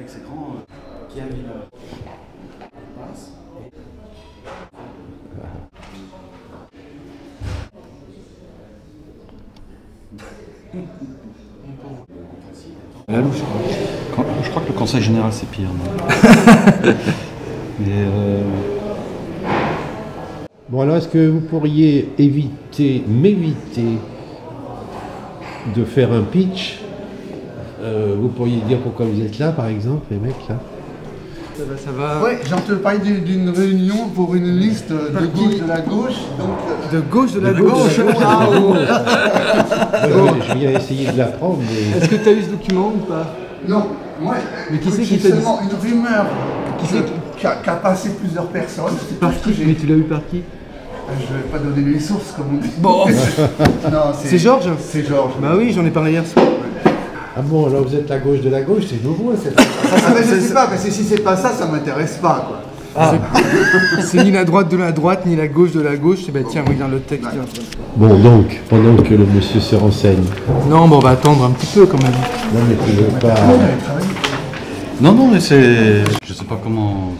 avec ses grands qui avait passe. La louche. Je crois que le conseil général c'est pire. Mais Bon, alors est-ce que vous pourriez m'éviter de faire un pitch? Vous pourriez dire pourquoi vous êtes là, par exemple, les mecs là. Ça va. Ouais, j'ai entendu parler d'une réunion pour une liste de gauche de la gauche. Donc, de gauche de la gauche. Ah, oh. Je viens essayer de l'apprendre, mais... Est-ce que tu as eu ce document ou pas? Non, moi, Mais qui c'est qui c'est t'a dit? seulement une rumeur c'est qui a passé plusieurs personnes. C'est Par tout ce qui? que j'ai. Mais tu l'as eu par qui? Je vais pas donner les sources comme on dit. Bon. Non, C'est Georges? C'est Georges. Bah oui, j'en ai parlé hier soir. Ah bon, alors vous êtes la gauche de la gauche, c'est nouveau, c'est... Ah, mais je sais pas, parce que si c'est pas ça, ça m'intéresse pas, quoi. Ah. C'est ni la droite de la droite, ni la gauche de la gauche. Eh ben tiens, regarde le texte. Ouais. Bon, donc, pendant que le monsieur se renseigne... Non, bon, on va attendre un petit peu quand même. Non, mais tu veux pas... non, mais c'est... Je sais pas comment...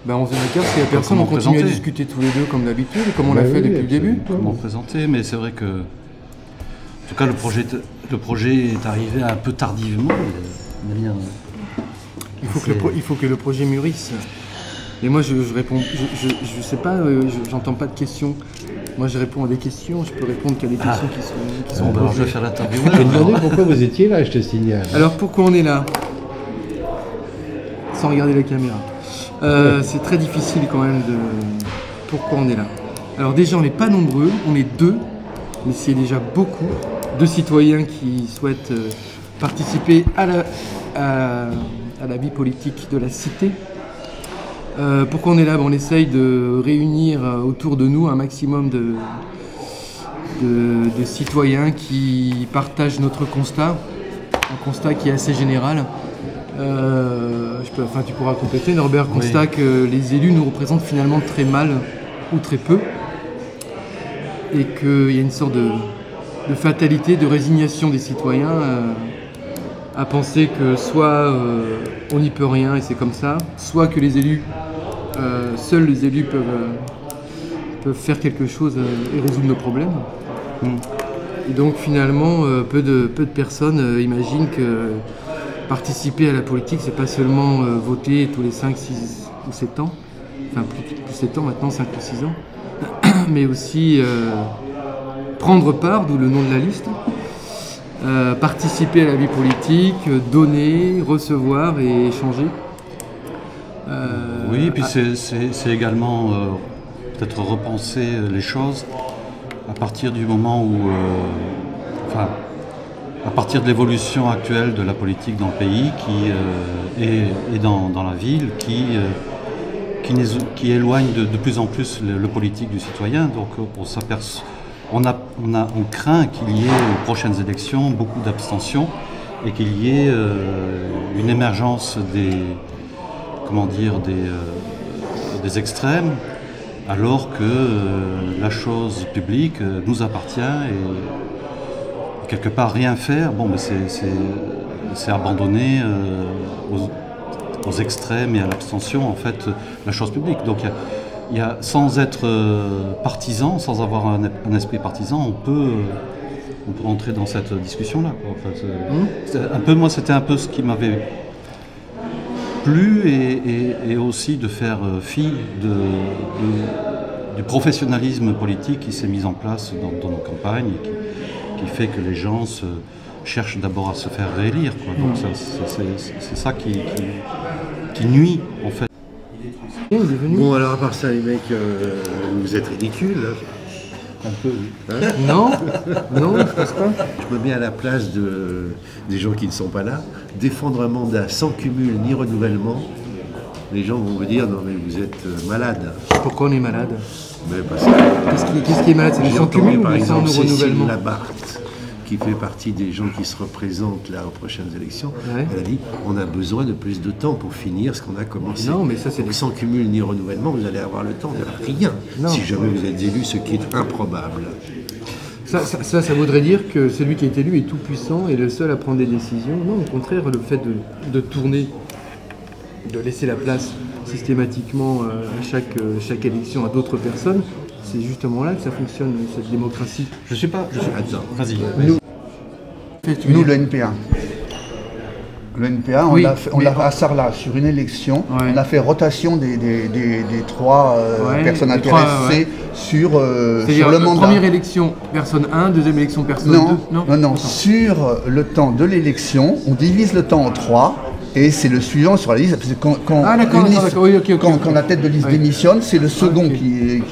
Ben 11h15, s'il y a personne, Comment on continue à présenter discuter tous les deux comme d'habitude, comme on l'a Bah fait oui, depuis le début. Comment présenter, mais c'est vrai que... En tout cas, le projet est arrivé un peu tardivement. De manière Il faut que le projet mûrisse. Et moi, je réponds... Je sais pas, j'entends pas de questions. Moi, je réponds à des questions, je peux répondre qu'à des questions qui sont Bon, bah, alors, je vais posées. faire l'interview. Je vais demander pourquoi vous étiez là, je te signale. Alors pourquoi on est là? Sans regarder la caméra. C'est très difficile quand même de... Pourquoi on est là? Alors déjà on n'est pas nombreux, on est deux, mais c'est déjà beaucoup. Deux citoyens qui souhaitent participer à la vie politique de la cité. Pourquoi on est là? On essaye de réunir autour de nous un maximum de citoyens qui partagent notre constat, un constat qui est assez général. Tu pourras compléter. Norbert constate que les élus nous représentent finalement très mal ou très peu, et qu'il y a une sorte de fatalité, de résignation des citoyens à penser que soit on n'y peut rien et c'est comme ça, soit que les élus, seuls les élus peuvent faire quelque chose et résoudre nos problèmes. Et donc finalement, peu de personnes imaginent que participer à la politique, c'est pas seulement voter tous les 5, 6 ou 7 ans, enfin plus 7 ans maintenant, 5 ou 6 ans, mais aussi prendre part, d'où le nom de la liste, participer à la vie politique, donner, recevoir et échanger. Oui, et puis c'est également peut-être repenser les choses à partir du moment où... à partir de l'évolution actuelle de la politique dans le pays et dans la ville qui éloigne de plus en plus le politique du citoyen. Donc on craint qu'il y ait aux prochaines élections beaucoup d'abstention et qu'il y ait une émergence des extrêmes, alors que la chose publique nous appartient et quelque part rien faire, bon, mais c'est abandonner aux extrêmes et à l'abstention en fait la chose publique. Donc sans être partisan, sans avoir un esprit partisan, on peut entrer dans cette discussion-là. En fait, moi, c'était un peu ce qui m'avait plu et aussi de faire fi du professionnalisme politique qui s'est mis en place dans nos campagnes et qui fait que les gens cherchent d'abord à se faire réélire, quoi. Donc c'est ça qui nuit en fait. Bon, alors à part ça, les mecs, vous êtes ridicules. Un peu, hein? Non, je pense pas. Je me mets à la place des gens qui ne sont pas là. Défendre un mandat sans cumul ni renouvellement, les gens vont me dire non mais vous êtes malade. Pourquoi on est malade? Mais parce que Qu'est-ce qui est malade? C'est le j'ai sans entendu cumul ou par le sans exemple Cécile renouvellement? Labarthe, qui fait partie des gens qui se représentent là aux prochaines élections. Ouais. Elle a dit on a besoin de plus de temps pour finir ce qu'on a commencé. Non, mais ça, c'est donc sans cumul ni renouvellement, vous allez avoir le temps de rien. Non. Si jamais vous êtes élu, ce qui est improbable. Ça voudrait dire que celui qui est élu est tout puissant et le seul à prendre des décisions. Non, au contraire, le fait de tourner, de laisser la place systématiquement à chaque élection à d'autres personnes, c'est justement là que ça fonctionne, cette démocratie. Je suis pas. Vas-y. Nous, le NPA. Le NPA, on l'a à Sarlat, sur une élection, on a fait rotation des trois personnes intéressées sur le mandat. Première élection, personne 1, deuxième élection, personne 2. Non. Sur le temps de l'élection, on divise le temps en 3. Et c'est le suivant sur la liste. Parce que quand la tête de liste démissionne, c'est le second qui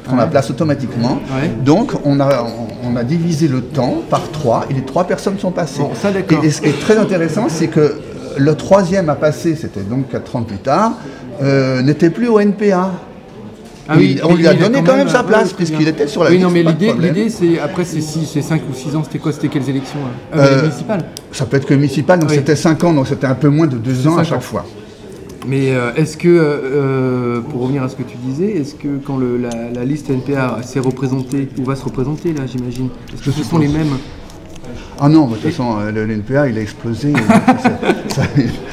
prend la place automatiquement. Ouais. Donc on a divisé le temps par 3 et les 3 personnes sont passées. Bon, ça, et ce qui est très intéressant, c'est que le troisième à passer, c'était donc 4 ans plus tard, n'était plus au NPA. Ah oui, on lui a donné quand même sa place, puisqu'il était sur la liste. Oui, non, mais l'idée, c'est après ces 5 ou 6 ans, c'était quoi? C'était quelles élections municipales? Ça peut être que municipal, donc c'était 5 ans, donc c'était un peu moins de 2 ans à chaque fois. Mais est-ce que, pour revenir à ce que tu disais, est-ce que quand la liste NPA s'est représentée, ou va se représenter là, j'imagine, est-ce que ce sont les mêmes? Ah non, de toute façon, le NPA, il a explosé.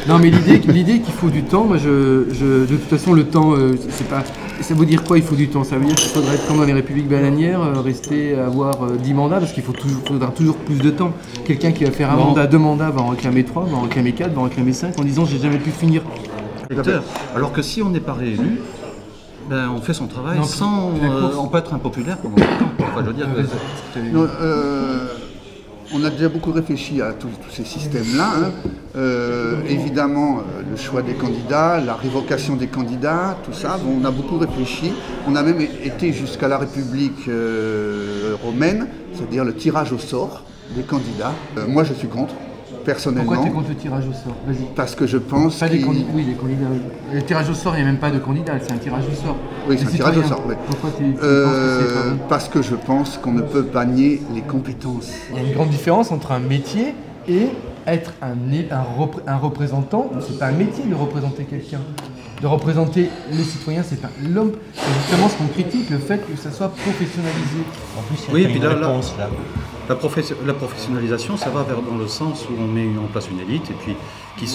Non, mais l'idée qu'il faut du temps, moi, de toute façon, le temps, c'est pas... Ça veut dire quoi, il faut du temps? Ça veut dire qu'il faudrait être comme dans les républiques bananières, rester, avoir 10 mandats, parce qu'il faudra toujours plus de temps. Quelqu'un qui va faire un mandat, 2 mandats, va en réclamer 3, va en réclamer 4, va en réclamer 5, en disant « j'ai jamais pu finir ». Alors que si on n'est pas réélu, ben, on fait son travail sans... on peut être impopulaire pendant longtemps. Enfin, je veux dire on a déjà beaucoup réfléchi à tous ces systèmes-là. Évidemment, le choix des candidats, la révocation des candidats, tout ça. Bon, on a beaucoup réfléchi. On a même été jusqu'à la République romaine, c'est-à-dire le tirage au sort des candidats. Moi, je suis contre. Personnellement. Pourquoi tu es contre le tirage au sort? Vas-y. Parce que je pense pas des candidats. Oui, les candidats. Le tirage au sort, il n'y a même pas de candidat, c'est un tirage au sort. Oui, c'est un tirage au sort. Oui. Pourquoi tu penses que c'est pas bon? Parce que je pense qu'on ne peut pas nier les compétences. Il y a une grande différence entre un métier et être un représentant. C'est pas un métier de représenter quelqu'un. De représenter les citoyens, c'est pas l'homme. C'est justement ce qu'on critique, le fait que ça soit professionnalisé. En plus, il y a une réponse là. La professionnalisation, ça va dans le sens où on met en place une élite et puis qui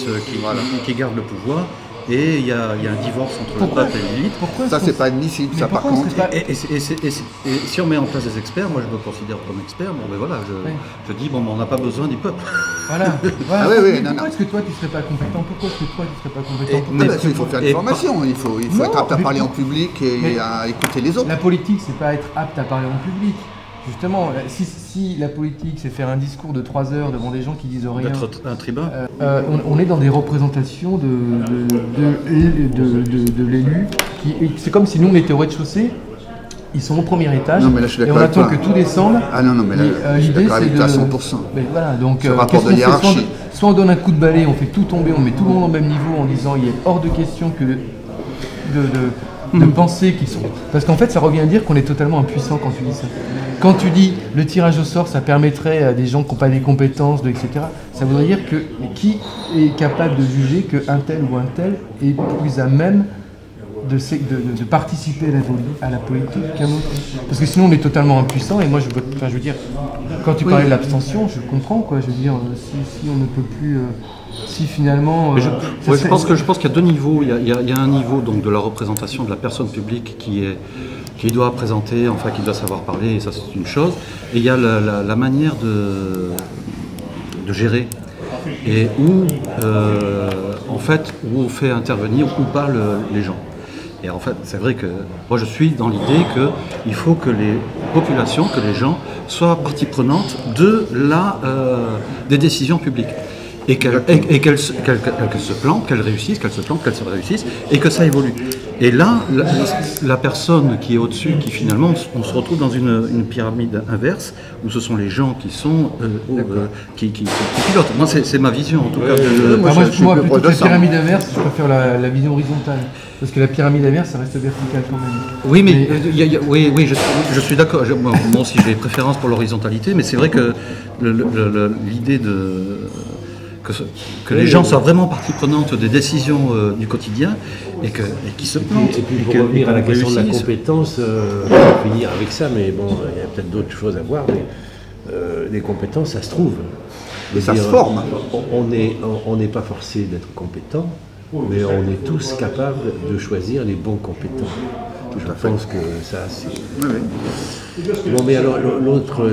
garde le pouvoir. Et il y a un divorce entre le peuple et l'élite. Ça, c'est pas admissible, ça par contre. Et si on met en place des experts, moi je me considère comme expert, bon ben voilà, je dis, bon, ben, on n'a pas besoin du peuple. Voilà. Ah oui, pourquoi est-ce que toi tu serais pas compétent? Pourquoi est-ce que toi tu serais pas compétent? Il faut faire une formation, il faut être apte à parler en public et à écouter les autres. La politique, c'est pas être apte à parler en public. Justement, si la politique, c'est faire un discours de 3 heures devant des gens qui disent rien... D'être un tribun. On est dans des représentations de l'élu. C'est comme si nous, on était au rez-de-chaussée, ils sont au premier étage, non, mais là, je suis et on attend que tout descende. Ah non, mais là, je suis d'accord avec toi à 100%. Mais voilà, donc, ce rapport de hiérarchie. Soit on donne un coup de balai, on fait tout tomber, on met tout le monde au même niveau en disant il est hors de question que de penser qu'ils sont... Parce qu'en fait, ça revient à dire qu'on est totalement impuissant quand tu dis ça. Quand tu dis le tirage au sort, ça permettrait à des gens qui n'ont pas des compétences, etc., ça voudrait dire que qui est capable de juger qu'un tel ou un tel est plus à même de participer à la politique qu'un autre? Parce que sinon, on est totalement impuissant. Et moi, je veux dire, quand tu parlais de l'abstention, je comprends, quoi. Je veux dire, si on ne peut plus... Si finalement... je pense qu'il y a 2 niveaux. Il y a un niveau donc, de la représentation de la personne publique qui doit présenter, enfin qui doit savoir parler, et ça c'est une chose. Et il y a la manière de gérer. Et où on fait intervenir ou pas les gens. Et en fait, c'est vrai que moi je suis dans l'idée qu'il faut que les populations, que les gens soient partie prenante des décisions publiques. Et qu'elles se plantent, qu'elles réussissent, et que ça évolue. Et là, la personne qui est au-dessus, qui finalement, on se retrouve dans une pyramide inverse, où ce sont les gens qui sont qui pilotent. Moi, c'est ma vision, en tout cas. Moi, plutôt que la pyramide inverse, je préfère la vision horizontale. Parce que la pyramide inverse, ça reste vertical quand même. Oui, mais oui, je suis d'accord. Moi aussi, j'ai préférence pour l'horizontalité, mais c'est vrai que l'idée que les gens soient vraiment partie prenante des décisions du quotidien et qu'ils se plantent. Et puis pour revenir à la question de la compétence, on va finir avec ça, mais bon, il y a peut-être d'autres choses à voir, mais les compétences, ça se trouve. Et ça se forme. On n'est pas forcé d'être compétent, mais on est tous capables de choisir les bons compétents. Je pense que ça, c'est... Oui, oui. Bon, mais alors, l'autre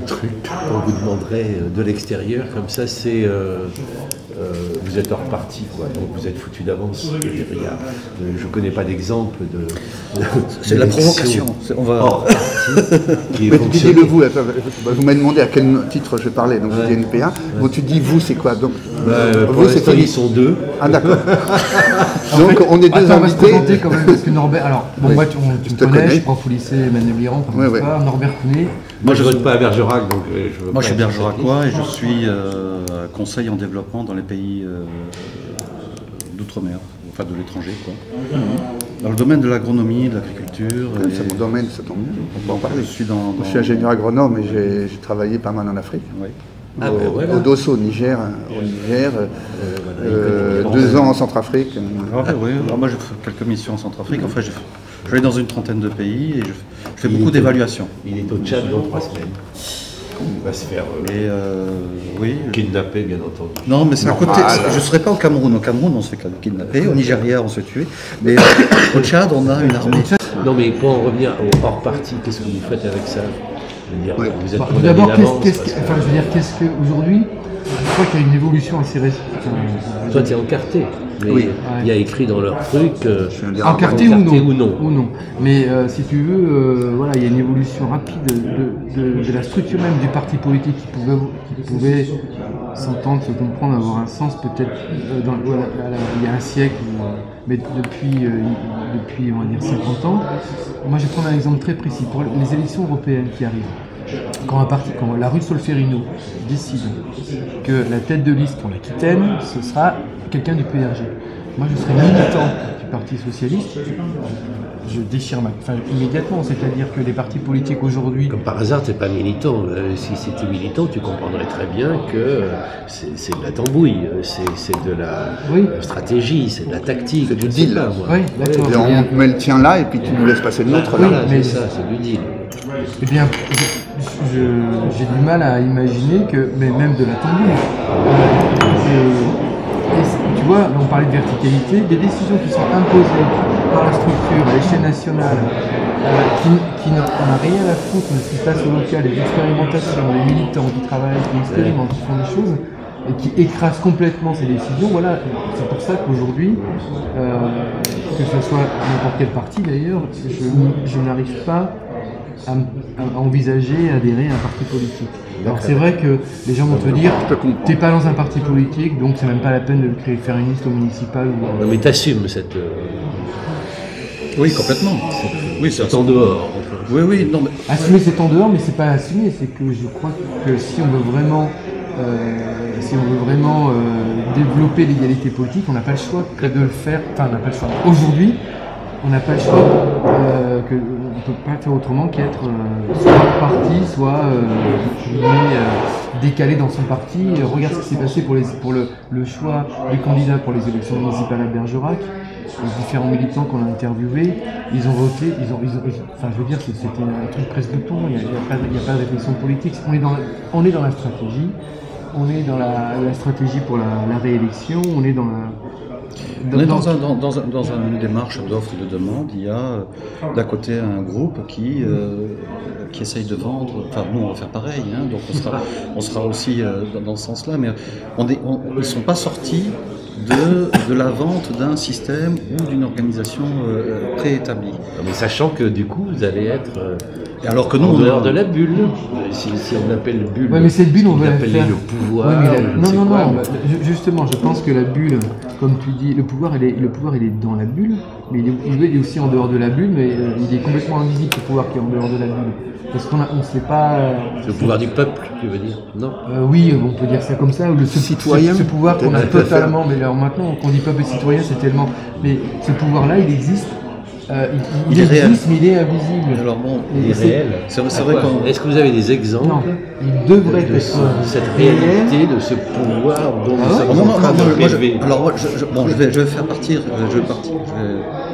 truc qu'on vous demanderait de l'extérieur, comme ça, c'est... vous êtes hors parti, quoi. Donc vous êtes foutu d'avance. Je ne connais pas d'exemple de c'est la provocation. On va... hors parti. Mais dites-le vous, là, vous m'avez demandé à quel titre je parlais, donc je dis NPA. Bon, tu dis vous, c'est quoi? Donc, pour l'instant, ils sont deux. Ah d'accord. Donc on est deux on va se invités. présenter quand même, parce que Norbert... Alors, bon, Oui. moi, tu me connais, je suis prof au lycée Emmanuel Liran, Norbert Kounet. Moi, je ne vote pas à Bergerac, donc je veux Moi, je suis pas être bergeracois et je suis conseil en développement dans les pays d'outre-mer, enfin de l'étranger, quoi. Dans le domaine de l'agronomie, de l'agriculture. C'est mon domaine, ça tombe bien. On peut en parler. Je suis ingénieur agronome et j'ai travaillé pas mal en Afrique. Oui. Au Dosso, au Niger, 2 ans en Centrafrique. Oui. Alors moi, j'ai fait quelques missions en Centrafrique. Enfin, je vais dans une trentaine de pays et je fais beaucoup d'évaluations. Il est au Tchad dans 3 semaines. Il va se faire kidnapper, bien entendu. Non, mais c'est à côté. Je ne serai pas au Cameroun. Au Cameroun, on se fait kidnapper. Au Nigeria, on se fait tuer. Mais au Tchad, on a une armée. Non, mais pour en revenir au hors parti, qu'est-ce que vous faites avec ça? Je veux dire, vous êtes Tout d'abord, qu'est-ce qu'aujourd'hui, je crois qu'il y a une évolution assez récente. Toi, tu es encarté. Mais Oui. il y a écrit dans leur truc. Encarté ou non. Mais si tu veux, voilà, il y a une évolution rapide de la structure même du parti politique qui pouvait s'entendre, se comprendre, avoir un sens peut-être il y a un siècle, mais depuis on va dire 50 ans. Moi, je vais prendre un exemple très précis pour les élections européennes qui arrivent. Quand la rue Solferino décide que la tête de liste pour l'Aquitaine, ce sera quelqu'un du PRG. Moi, je serai militant du Parti Socialiste, je déchire immédiatement, c'est-à-dire que les partis politiques aujourd'hui... Comme par hasard, tu n'es pas militant. Si c'était militant, tu comprendrais très bien que c'est de la tambouille, c'est de la stratégie, c'est de la tactique. C'est du deal. Oui, d'accord. Et on met le tien là et puis tu nous laisses passer le nôtre. Voilà, c'est ça, c'est du deal. Eh bien, j'ai du mal à imaginer que, mais même de la tambouille. Tu vois, on parlait de verticalité, des décisions qui sont imposées par la structure à l'échelle nationale, qui n'ont rien à foutre de ce qui se passe au local, les expérimentations, les militants qui travaillent, qui expérimentent, qui font des choses, et qui écrasent complètement ces décisions. Voilà, c'est pour ça qu'aujourd'hui, que ce soit n'importe quel parti d'ailleurs, je n'arrive pas à envisager, adhérer à un parti politique. Alors c'est vrai que les gens vont te dire, t'es pas dans un parti politique, donc c'est même pas la peine de faire une liste au municipal. Non mais t'assumes cette... Oui, complètement. Oui, c'est en dehors. Oui, non mais... Assumer c'est en dehors, mais c'est pas assumer, c'est que je crois que si on veut vraiment développer l'égalité politique, on n'a pas le choix que de le faire, enfin on n'a pas le choix. Aujourd'hui, on n'a pas le choix, on ne peut pas faire autrement qu'être soit parti, soit décalé dans son parti. Regarde ce qui s'est passé pour le choix des candidats pour les élections municipales à Bergerac. Les différents militants qu'on a interviewés, ils ont voté, enfin je veux dire, c'était un truc presse-bouton, il n'y a pas de réflexion politique. On est dans la stratégie, on est dans la stratégie pour la réélection, on est dans une démarche d'offre et de demande. Il y a d'un côté un groupe qui essaye de vendre, enfin nous on va faire pareil, hein, donc on sera aussi dans ce sens-là, mais ils ne sont pas sortis de la vente d'un système ou d'une organisation préétablie. Mais sachant que du coup vous allez être alors que nous, en dehors de la bulle, si on appelle bulle, mais cette bulle on va la faire. Le pouvoir. Non, justement, je pense que la bulle, comme tu dis, le pouvoir il est dans la bulle, mais il est aussi en dehors de la bulle, mais il est complètement invisible ce pouvoir qui est en dehors de la bulle. Parce qu'on ne sait pas. Le pouvoir du peuple, tu veux dire? Non. Oui, on peut dire ça comme ça. Ou citoyen. Ce pouvoir qu'on a totalement. Mais alors maintenant, qu'on dit peuple et citoyen, c'est tellement. Mais ce pouvoir-là, il existe. Il est réel. Mais il est invisible. Alors bon, il est réel. C'est vrai qu'on... Est-ce que vous avez des exemples il devrait être cette réalité, de ce pouvoir dont nous sommes en train de rêver? Alors je vais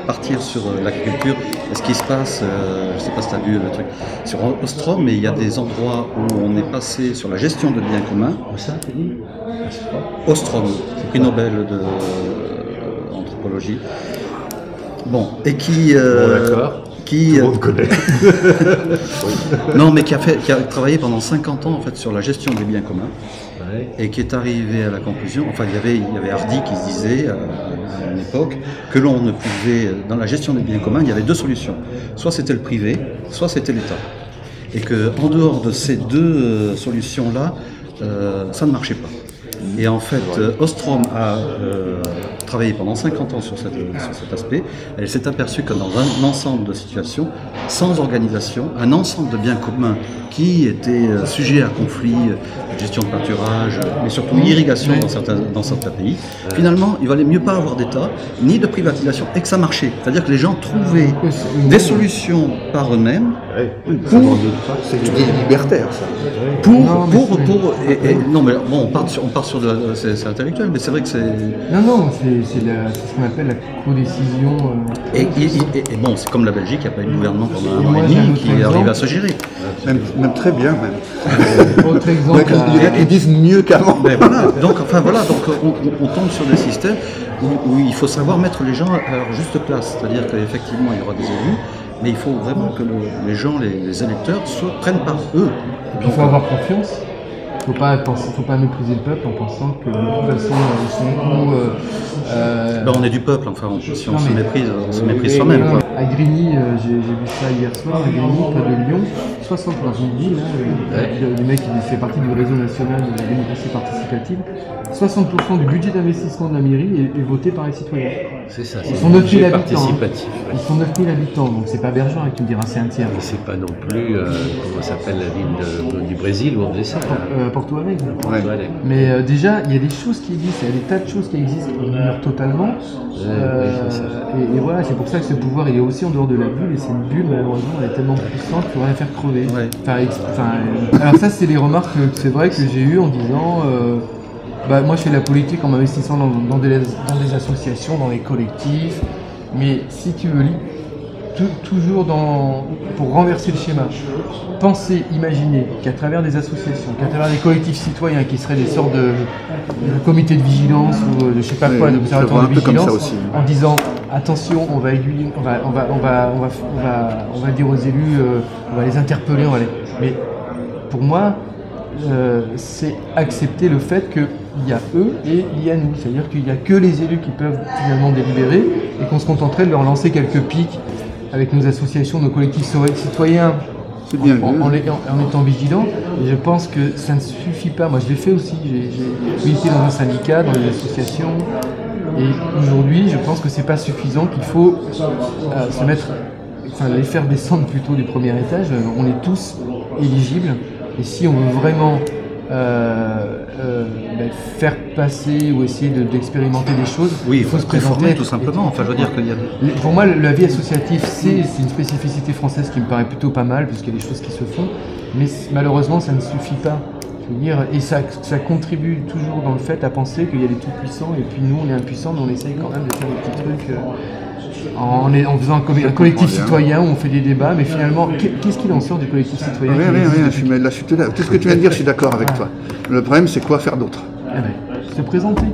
partir sur l'agriculture. Ce qui se passe, je ne sais pas si tu as vu le truc, sur Ostrom, mais il y a des endroits où on est passé sur la gestion de biens communs. Ostrom, prix Nobel d'anthropologie. Bon, et qui... on connaît. Non, mais qui a travaillé pendant 50 ans en fait, sur la gestion des biens communs, et qui est arrivé à la conclusion, enfin il y avait Hardy qui se disait à une époque que l'on ne pouvait, dans la gestion des biens communs, il y avait deux solutions. Soit c'était le privé, soit c'était l'État. Et qu'en dehors de ces deux solutions-là, ça ne marchait pas. Et en fait, Ostrom a travaillé pendant 50 ans sur cet aspect. Elle s'est aperçue que dans un ensemble de situations, sans organisation, un ensemble de biens communs qui étaient sujets à conflit, gestion de pâturage, mais surtout irrigation dans certains pays, finalement, il valait mieux pas avoir d'État, ni de privatisation, et que ça marchait. C'est-à-dire que les gens trouvaient des solutions par eux-mêmes. C'est libertaire, ça. Non, mais bon, on part sur c'est intellectuel, mais c'est vrai que c'est... Non, c'est ce qu'on appelle la co-décision. Et bon, c'est comme la Belgique, il n'y a pas eu de gouvernement pendant un an et demi qui arrive à se gérer. Même très bien, même. Autre exemple. Ils disent mieux qu'avant. Voilà, donc on tombe sur des systèmes où il faut savoir mettre les gens à leur juste place. C'est-à-dire qu'effectivement, il y aura des élus, mais il faut vraiment que les gens, les électeurs, prennent par eux. Il faut avoir confiance. Il ne faut pas mépriser le peuple en pensant que de toute façon on est du peuple, enfin, si on se méprise soi-même. À Grigny, j'ai vu ça hier soir, à Grigny, près de Lyon, 60 dans une ville, le mec qui fait partie du réseau national de la démocratie participative, 60% du budget d'investissement de la mairie est voté par les citoyens. C'est ça, ils sont 9000 habitants. Participatif. Ils sont 9000 habitants, donc c'est pas Bergerac qui me dira c'est un tiers. Et c'est pas non plus, comment s'appelle la ville du Brésil où on faisait ça Porto Alegre. Mais déjà, il y a des choses qui existent, il y a des tas de choses qui existent qui ignorent totalement. Et voilà, c'est pour ça que ce pouvoir il est aussi en dehors de la bulle, et cette bulle malheureusement elle est tellement puissante qu'il va la faire crever. Alors ça c'est les remarques c'est vrai que j'ai eues en disant moi je fais de la politique en m'investissant dans des associations, dans les collectifs, mais si tu veux toujours pour renverser le schéma, penser, imaginer qu'à travers des associations, qu'à travers des collectifs citoyens qui seraient des sortes de comités de vigilance ou de je sais pas quoi, d'observatoires de vigilance, en disant attention, on va aiguiller, on va dire aux élus, on va les interpeller, mais pour moi, c'est accepter le fait qu'il y a eux et il y a nous, c'est-à-dire qu'il n'y a que les élus qui peuvent finalement délibérer et qu'on se contenterait de leur lancer quelques pics avec nos associations, nos collectifs citoyens, en étant vigilants. Et je pense que ça ne suffit pas. Moi, je l'ai fait aussi. J'ai milité dans un syndicat, dans des associations. Et aujourd'hui, je pense que c'est pas suffisant, qu'il faut les faire descendre plutôt du premier étage. On est tous éligibles. Et si on veut vraiment faire passer ou essayer d'expérimenter des choses, il faut se présenter tout simplement. Enfin, je veux dire qu'il y a... Pour moi, la vie associative, c'est une spécificité française qui me paraît plutôt pas mal, puisqu'il y a des choses qui se font, mais malheureusement, ça ne suffit pas. Je veux dire, et ça contribue toujours dans le fait à penser qu'il y a des tout-puissants, et puis nous, on est impuissants, mais on essaye quand même de faire des petits trucs en faisant un collectif citoyen où on fait des débats, mais finalement, qu'est-ce qu'il en sort du collectif citoyen? Rien. Tout ce que tu viens de dire, je suis d'accord avec toi. Le problème, c'est quoi faire d'autre? Se présenter.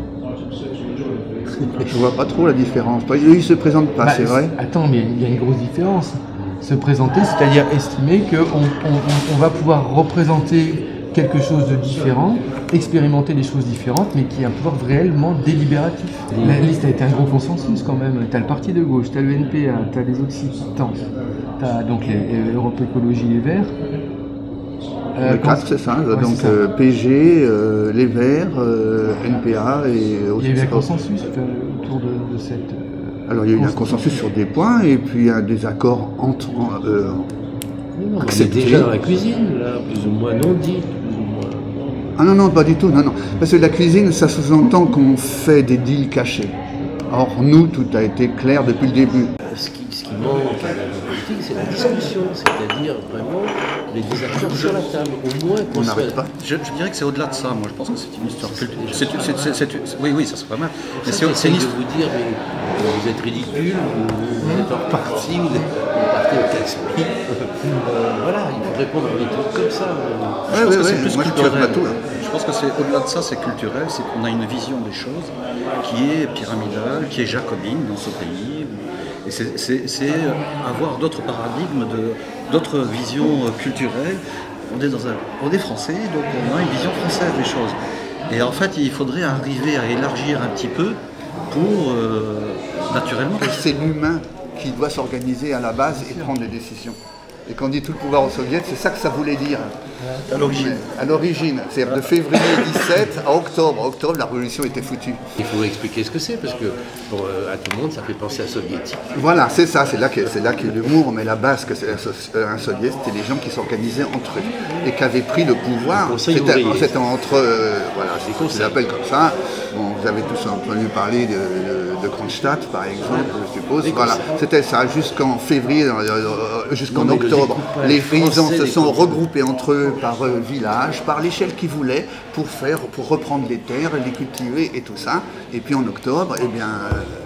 Je vois pas trop la différence. Ils se présentent pas, c'est vrai. Attends, mais il y a une grosse différence. Se présenter, c'est-à-dire estimer qu'on va pouvoir représenter quelque chose de différent, expérimenter des choses différentes, mais qui a un pouvoir réellement délibératif. La liste a été un gros consensus quand même. Tu as le parti de gauche, tu as le NPA, tu as les Occitans, tu as donc les Europe Écologie Les Verts. Le 4, c'est ça, donc ça. PG, les Verts, NPA et... Il y a eu un consensus autour de cette... Alors il y a eu un consensus sur des points et puis un désaccord entre... on est déjà dans la cuisine, là, plus ou moins non dit. Ah non, pas du tout, non. Parce que la cuisine, ça sous-entend qu'on fait des deals cachés. Or, nous, tout a été clair depuis le début. Ce qui manque à la vie politique, c'est la discussion, c'est-à-dire vraiment les désaccords sur la table, au moins qu'on n'arrête pas. Je dirais que c'est au-delà de ça, moi je pense que c'est une histoire culturelle. Oui, ça serait pas mal. Mais c'est une histoire de vous dire, mais vous êtes ridicule, vous êtes hors parti, vous partez au casse-pied. Voilà, il faut répondre à des trucs comme ça. Je pense que c'est plus culturel. Je pense que c'est au-delà de ça, c'est culturel, c'est qu'on a une vision des choses qui est pyramidale, qui est jacobine dans ce pays. Et c'est avoir d'autres paradigmes, d'autres visions culturelles. On est français, donc on a une vision française des choses. Et en fait, il faudrait arriver à élargir un petit peu pour, naturellement... C'est l'humain qui doit s'organiser à la base et prendre des décisions. Et quand on dit tout le pouvoir aux soviets, c'est ça que ça voulait dire. À l'origine. À l'origine, c'est-à-dire de février 17 à octobre. Octobre, la révolution était foutue. Il faut expliquer ce que c'est, parce que à tout le monde, ça fait penser à soviétique. Voilà, c'est ça, c'est là que l'humour met la base, que c'est un soviet, c'était les gens qui s'organisaient entre eux et qui avaient pris le pouvoir. C'était entre voilà, c'est ce qu'on appelle comme ça. Bon, vous avez tous entendu parler de Kronstadt, par exemple, je suppose. Voilà, c'était ça jusqu'en février, jusqu'en octobre. Les paysans se sont regroupés entre eux par village, par l'échelle qu'ils voulaient, pour reprendre les terres, les cultiver et tout ça. Et puis en octobre, eh bien,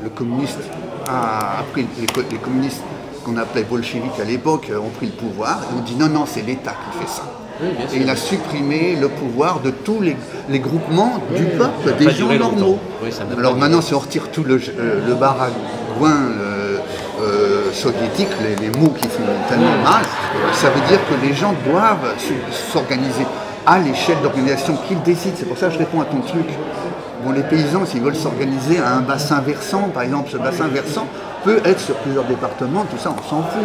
le communiste a pris, les communistes qu'on appelait bolcheviques à l'époque ont pris le pouvoir et ont dit non, c'est l'État qui fait ça. Oui, et il a supprimé le pouvoir de tous les groupements du peuple, des gens normaux. Oui, alors maintenant, si on retire tout le baragouin soviétique, les mots qui font tellement mal, ça veut dire que les gens doivent s'organiser à l'échelle d'organisation qu'ils décident. C'est pour ça que je réponds à ton truc. Bon, les paysans, s'ils veulent s'organiser à un bassin versant, par exemple, ce bassin versant peut être sur plusieurs départements, tout ça, on s'en fout.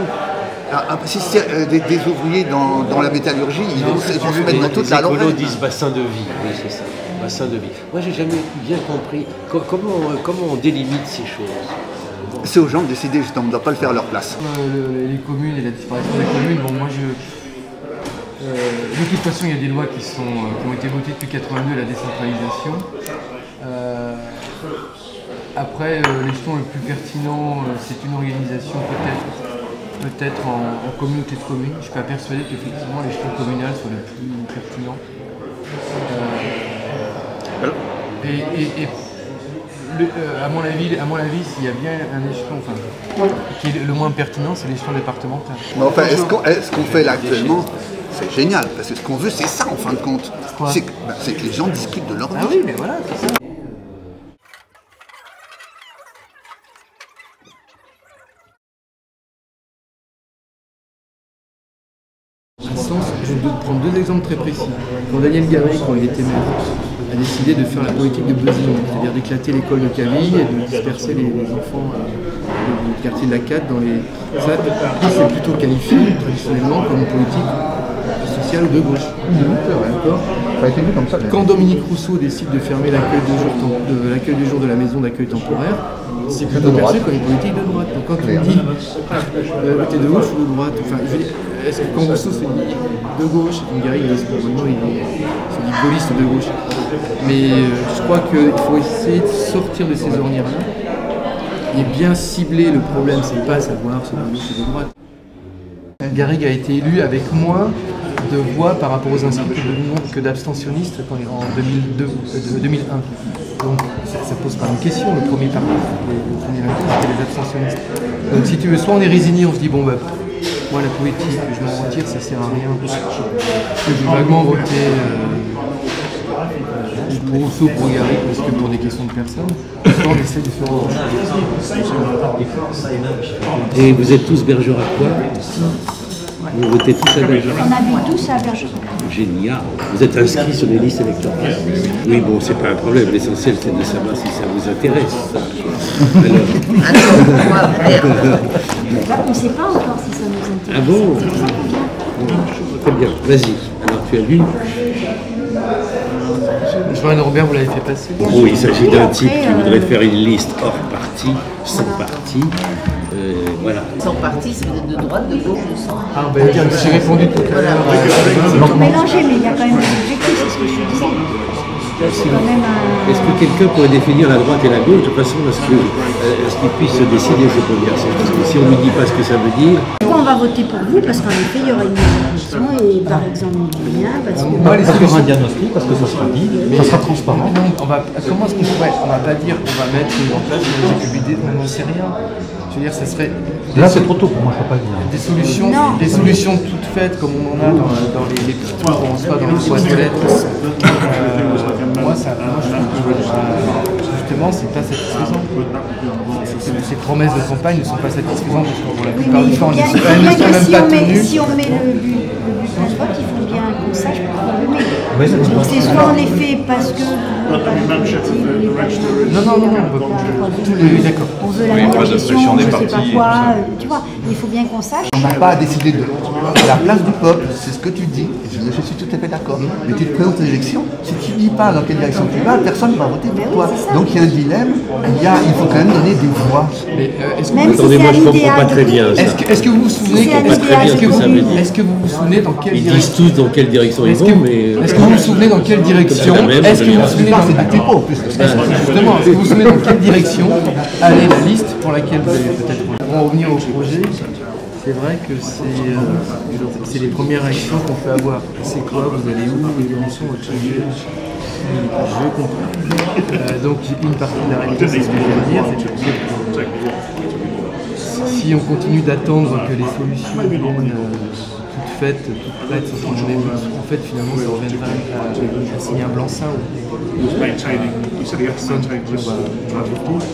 Alors, si c'est des ouvriers dans la métallurgie, ils vont se mettre dans toute la Lorraine. Les écolos disent bassin de vie, oui, c'est ça, bassin de vie. Moi, j'ai jamais bien compris comment on délimite ces choses. C'est aux gens de décider, justement, on ne doit pas le faire à leur place. Les communes et la disparition des communes, bon, moi de toute façon, il y a des lois qui ont été votées depuis 82, la décentralisation. Après, l'échelon le plus pertinent, c'est une organisation peut-être en communauté de communes. Je suis pas persuadé qu'effectivement l'échelon communal soit le plus pertinent. À mon avis, s'il y a bien un échelon qui est le moins pertinent, c'est l'échelon départemental. Mais enfin, est-ce qu'on fait là actuellement, c'est génial, parce que ce qu'on veut, c'est ça en fin de compte. C'est que les gens discutent de leur vie. Ah oui, mais voilà, c'est ça. Je vais prendre deux exemples très précis. Quand Daniel Garry, quand il était maire, a décidé de faire la politique de buzzing, c'est-à-dire d'éclater l'école de Caville et de disperser les enfants du quartier de la Cade dans les... Ça, c'est plutôt qualifié traditionnellement comme une politique sociale de gauche. D'accord. Ça a été vu comme ça. Quand Dominique Rousseau décide de fermer l'accueil du jour de la maison d'accueil temporaire, c'est plutôt perçu comme une politique de droite. Donc quand on dit t'es de gauche ou de droite, enfin, est-ce que quand Rousseau se dit de gauche, et Garry il se dit gaulliste de gauche. Mais je crois qu'il faut essayer de sortir de ces ornières-là et bien cibler le problème, c'est pas savoir si de gauche ou de droite. Garrigue a été élu avec moins de voix par rapport aux inscrits que d'abstentionnistes en 2001. Donc ça pose pas une question, le premier parti, le premier vainqueur, c'était les abstentionnistes. Donc si tu veux, soit on est résigné, on se dit bon bah moi la politique, je m'en retire, ça sert à rien. Je vais vaguement voter pour Rousseau, pour Garrigue, parce que pour des questions de personnes, soit on essaie de faire autre chose. Et vous êtes tous Bergeracois? Vous votez tous à Bergerac? On habite tous à Bergerac. Génial. Vous êtes inscrits sur les listes électorales? Oui, bon, c'est pas un problème. L'essentiel, c'est de savoir si ça vous intéresse. On ne sait pas encore si ça nous intéresse. Ah bon? Très bien. Vas-y. Alors, tu as lu? Joanne Robert, vous l'avez fait passer? Oui, il s'agit d'un type qui voudrait faire une liste hors parti, sans parti. Voilà. Sans parti, c'est de droite, de gauche, de centre. Ah ben j'ai répondu tout à l'heure. C'est tout mélangé, mais il y a quand même un objectif, c'est ce que je disais. c'est quand même un... Est-ce que quelqu'un pourrait définir la droite et la gauche de façon à ce qu'ils puissent se décider, c'est pour dire. Parce que si on ne lui dit pas ce que ça veut dire... Pourquoi on va voter pour vous? Parce qu'en effet, il y aura une élection et par exemple, bien, parce que... Parce qu'il y aura un diagnostic, parce que ça sera dit, ça sera transparent. Comment est-ce qu'on pourrait... On va pas dire qu'on va mettre en place une GQBD, on n'en sait rien. Je veux dire, ça serait... Là, c'est trop tôt pour moi, je ne peux pas le dire. Des solutions toutes faites, comme on en a dans les petits trucs qu'on reçoit dans les boîtes de lettres. Moi, je trouve que justement, c'est pas satisfaisant. Ces promesses de campagne ne sont pas satisfaisantes parce que pour la plupart du temps, elles ne sont même pas tenues. Si on met le but de vote, il faut bien qu'on sache pourquoi on le met. Donc c'est soit on les fait parce que d'accord. On veut la gestion, je ne sais pas quoi, tu vois, il faut bien qu'on sache. On n'a pas à décider de la place du peuple, c'est ce que tu dis, et je suis tout à fait d'accord. Mais tu te présentes aux élections, si tu ne dis pas dans quelle direction tu vas, personne ne va voter pour toi. Donc il y a un dilemme, il faut quand même donner des voix. Attendez, moi je ne comprends pas très bien ça. Est-ce que vous vous souvenez dans quelle Ils direction disent tous dans quelle direction ils vont, mais... Est-ce que vous vous souvenez dans quelle direction Est-ce que vous vous souvenez dans quelle direction allait la liste pour laquelle vous allez peut-être... Pour en revenir au projet, c'est vrai que c'est les premières réactions qu'on peut avoir. C'est quoi? Vous allez où? Les émissions, votre sujet? Je comprends. Donc une partie de la réalité, c'est ce que je viens de dire, c'est que si on continue d'attendre que les solutions viennent toutes faites, toutes prêtes, en fait finalement ça reviendra à signer un blanc-seing ou personne qui on va voter.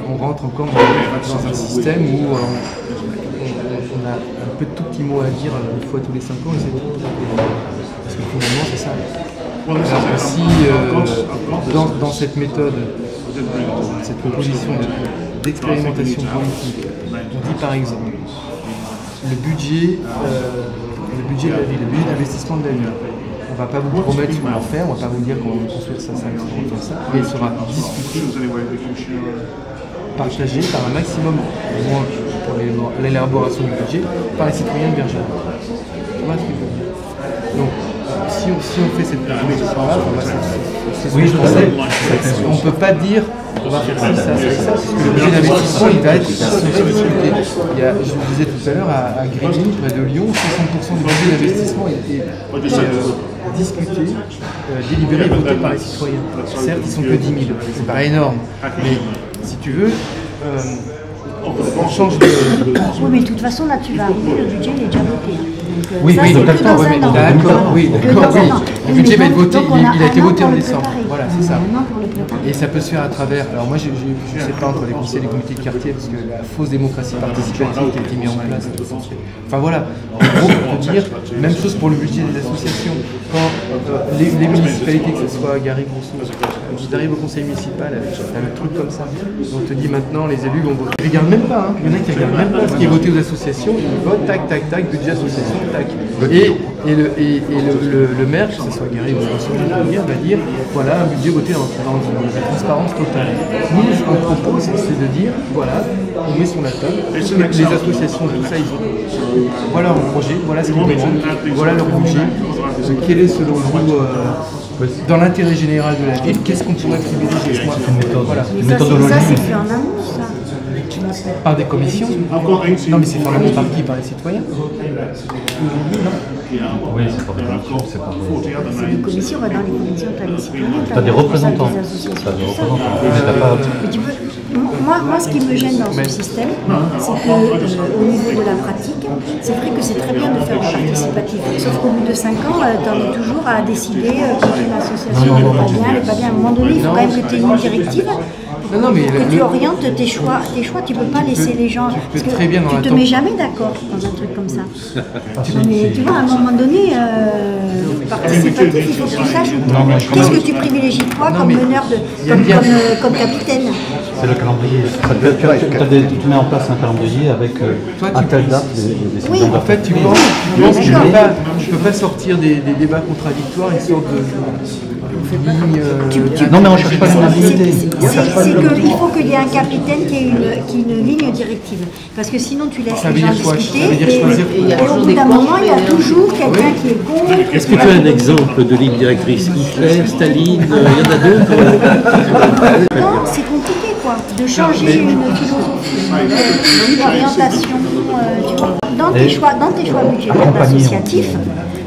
On rentre encore dans un système où on a un tout petit mot à dire une fois tous les 5 ans et c'est tout. Parce que finalement c'est ça. Alors que si dans cette méthode, cette proposition d'expérimentation politique, on dit par exemple le budget de la ville, le budget d'investissement de la ville. On ne va pas vous promettre ce qu'on va faire, on ne va pas vous dire qu'on va construire ça, mais il sera discuté, partagé par un maximum, au moins pour l'élaboration du budget, par les citoyens de Bergerac. Voilà ce que je veux dire. Donc, si on fait cette proposition-là, on ne peut pas dire on va faire ça, parce que le budget d'investissement, il va être discuté. Je vous disais tout à l'heure, à Grigny, près de Lyon, 60% du budget d'investissement est discuté, délibéré et voté par les citoyens. Certes, ils ne sont que 10 000, c'est pas énorme, mais si tu veux, on change de... Oui, mais de toute façon, là, tu vas arriver, le budget il est déjà voté. Oui, d'accord, le budget va être voté, il a été voté en décembre. Voilà, c'est ça. Et ça peut se faire à travers. Alors moi, je ne sais pas entre les conseils et les comités de quartier, parce que la fausse démocratie participative qui a été mise en place. Enfin voilà, en gros, on peut dire, même chose pour le budget des associations. Quand les municipalités, que ce soit Garrigues-Rousseau, vous arrivez au conseil municipal avec un truc comme ça, on te dit maintenant les élus vont voter. Ils ne regardent même pas, il y en a qui ne regardent même pas ce qui est voté aux associations, ils votent, tac, tac, tac, budget association, tac. Et le maire, que ce soit Garrigues-Rousseau, va dire voilà un budget voté dans la transparence totale. Nous, ce qu'on propose, c'est de dire voilà, on met sur la table, les associations, tout ça, ils ont voilà leur projet, voilà ce qu'ils demandent, voilà leur budget, quel est selon vous dans l'intérêt général de la ville, qu'est-ce qu'on pourrait privilégier? Voilà. Ça, c'est fait en amont, ça. Par des commissions. Non, mais c'est fait en amont par qui? Par les citoyens. Oui, c'est pas des commissions, c'est pas... C'est des commissions, dans les commissions, tu as les citoyens, tu as des représentants. Moi, ce qui me gêne dans ce système, c'est qu'au niveau de la pratique, c'est vrai que c'est très bien de faire du participatif. Sauf qu'au bout de 5 ans, tu en es toujours à décider que l'association n'est pas bien, elle n'est pas bien. À un moment donné, il faut quand même que tu aies une directive. Que tu orientes tes choix, tu ne peux pas laisser les gens. Parce que tu ne te mets jamais d'accord dans un truc comme ça. Mais tu vois, à un moment donné, participatif, il faut que tu saches qu'est-ce que tu privilégies toi comme meneur, comme capitaine. C'est le calendrier. Tu mets en place un calendrier avec à telle date les oui. En fait, tu penses que tu ne peux pas sortir des débats contradictoires, une sorte de Non, mais on ne cherche pas l'unanimité. Il faut qu'il y ait un capitaine qui ait une ligne directive. Parce que sinon, tu laisses les gens discuter. Et au bout d'un moment, il y a toujours quelqu'un qui est contre. Est-ce que tu as un exemple de ligne directrice? Hitler, Staline, il y en a d'autres? Non, c'est compliqué, quoi. De changer une philosophie, une orientation. Tu vois. Dans tes choix budgétaires associatifs,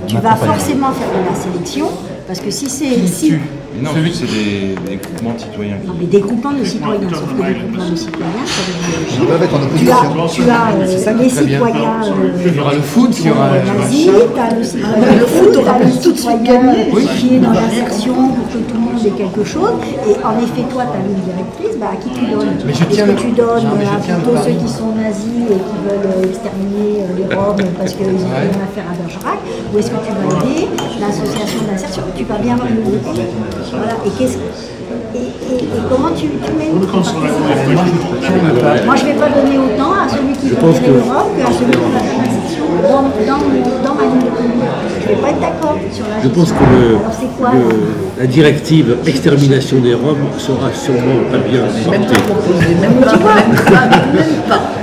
tu vas forcément faire de la sélection. Parce que si c'est... Non, c'est des groupements de citoyens. Non, mais des groupements de citoyens, sauf que des groupements de citoyens, ça veut dire... doivent être en opposition. Tu as les citoyens... Il y aura le foot, il y aura... Vas-y, tu as le citoyen... Le foot aura tout de suite gagné, qui est dans l'insertion pour que tout le monde ait quelque chose. Et en effet, toi, tu as une directrice, à qui tu donnes? Est-ce que tu donnes à plutôt ceux qui sont nazis et qui veulent exterminer les Roms parce qu'ils ont rien à faire à Bergerac? Ou est-ce que tu vas aider l'association d'insertion? Tu vas bien le voter. Voilà. Et comment tu mets une Moi, je ne vais pas donner autant à celui qui veut aider l'Europe qu'à celui qui va faire l'insertion dans ma ligne de conduite. Je ne vais pas être d'accord sur la Je pense que la directive extermination des Roms sera sûrement pas bien portée.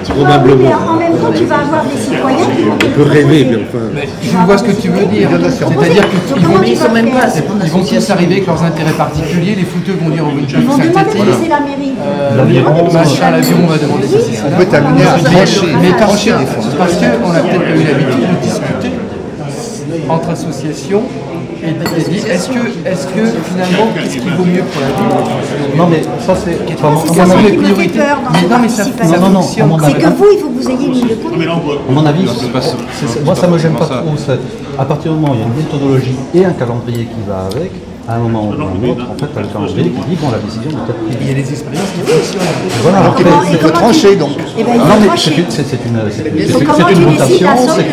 Probablement. En même temps, tu vas avoir des citoyens qui vont... On peut rêver, mais enfin... Je vois ce que tu veux dire. C'est-à-dire qu'ils vont tous arriver avec leurs intérêts particuliers. Les footeux vont dire on veut une Ils vont demander de laisser la mairie. L'avion va demander ça, c'est ça. On peut t'amener à trancher. Mais trancher, parce qu'on a peut-être eu l'habitude de discuter entre associations et dire est-ce que finalement, qu'est-ce qui vaut mieux pour la ville? Non, mais ça, c'est. C'est ça qui me fait peur dans cette participation. C'est que vous, il faut que vous ayez une ligne de conduite. À mon avis, moi ça me gêne pas trop. À partir du moment où il y a une méthodologie et un calendrier qui va avec, à un moment ou à un autre, en fait, tu as le calendrier qui dit bon, la décision doit être prise. Il y a des expériences qui fonctionnent. Voilà. Il faut trancher donc. Non, mais c'est une votation, c'est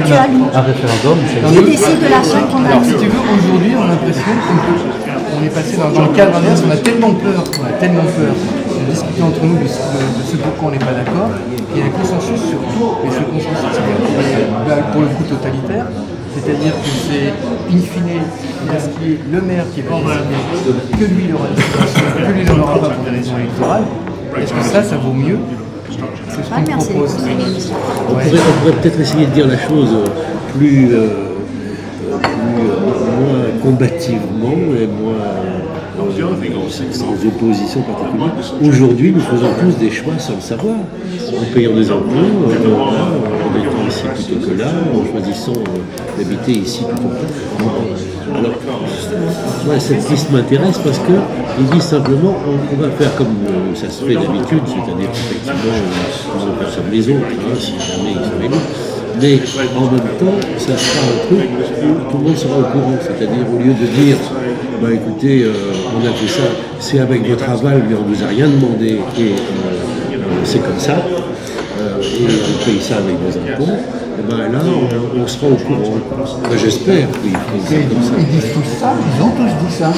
un référendum. Qui décide de la seule qu'on a? Alors, si tu veux, aujourd'hui, on a l'impression qu'on est passé dans le cadre inverse, on a tellement peur de discuter entre nous de ce pourquoi on n'est pas d'accord. Il y a un consensus sur tout, et ce consensus, c'est pour le coup totalitaire. C'est-à-dire que c'est, in fine, le maire qui va décider que lui il aura des situations, que lui il n'en aura pas pour des raisons électorales. Est-ce que ça vaut mieux? C'est ce qu'on propose. On pourrait peut-être essayer de dire la chose plus moins combativement et moins sans opposition particulière. Aujourd'hui, nous faisons tous des choix sans le savoir, en payant des impôts, en étant ici plutôt que là, en choisissant d'habiter ici plutôt que là. Alors, cette liste m'intéresse parce qu'ils disent simplement on va faire comme ça se fait d'habitude, c'est-à-dire qu'effectivement, on va faire comme les autres, si jamais ils sont élus. Mais en même temps, ça sera un truc où tout le monde sera au courant. C'est-à-dire, au lieu de dire, bah écoutez, on a fait ça, c'est avec votre aval, mais on ne vous a rien demandé, et c'est comme ça, et on paye ça avec nos impôts, et ben là, on sera au courant. Ben, j'espère qu'ils font ça comme ça. Ils disent tous ça, ils ont tous dit ça.